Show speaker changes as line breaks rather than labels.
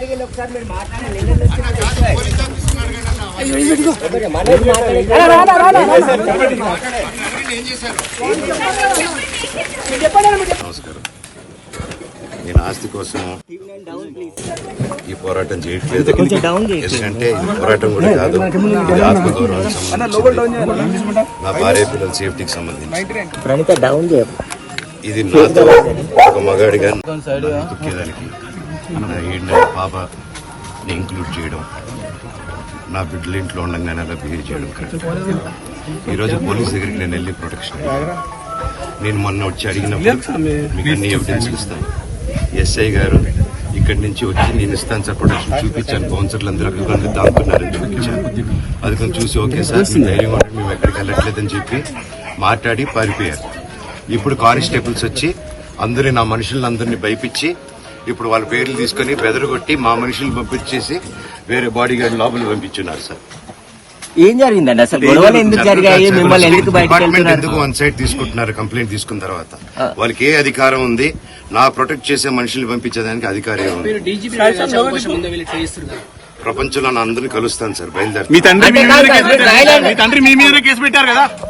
జరిగింది ఒకసారి మీరు మాట్లాడండి.
నమస్కారం. నేను ఆస్తి కోసం ఈ పోరాటం చేయట్లేదు. ఎందుకంటే ఈ పోరాటం కూడా కాదు, ఇది ఆత్మగౌరవానికి సంబంధించి, నా భార్య పిల్లల సేఫ్టీకి సంబంధించి. ఇది నాతో ఒక మగాడిగా తొక్కేదానికి నా పాపని ఇంక్లూడ్ చేయడం, నా బిడ్డల ఇంట్లో ఉండగానే అలా బిహేవ్ చేయడం కరెక్ట్. ఈరోజు పోలీస్ దగ్గరికి నేను వెళ్ళి ప్రొటెక్షన్ నేను మొన్న వచ్చి అడిగినప్పుడు మీకు అన్ని ఎవిడెన్స్ ఇస్తాను. ఎస్ఐ గారు ఇక్కడి నుంచి వచ్చి నేను ఇస్తాను సార్ ప్రొటెక్షన్ చూపించాను. బౌన్సర్లు అందరూ దాక్కున్నారని చూపించాను. అది కొంచెం చూసి ఓకే సార్ ధైర్యం ఉంటే మేము ఎక్కడికి వెళ్ళట్లేదని చెప్పి మాట్లాడి పారిపోయారు. ఇప్పుడు కానిస్టేబుల్స్ వచ్చి అందరూ నా మనుషులందరినీ భయపించి ఇప్పుడు వాళ్ళ పేర్లు తీసుకుని బెదరగొట్టి మా మనుషులు పంపించేసి వేరే బాడీ గార్డ్ లోపల పంపించున్నారు సార్.
ఏం జరిగిందండి అసలు? గొడవలు ఎందుకు జరిగాయి? మిమ్మల్ని ఎందుకు
డిపార్ట్మెంట్ ఎందుకు వన్ సైడ్ తీసుకుంటున్నారు? కంప్లైంట్ తీసుకున్న తర్వాత వాళ్ళకి ఏ అధికారం ఉంది? నా ప్రొటెక్ట్ చేసే మనుషుల్ని పంపించేదానికి అధికారం ఉంది. ప్రపంచంలో నా అందరినీ కలుస్తాను సార్. బయలుదేరి
మీ తండ్రి మీ మీద కేసు పెట్టారు కదా.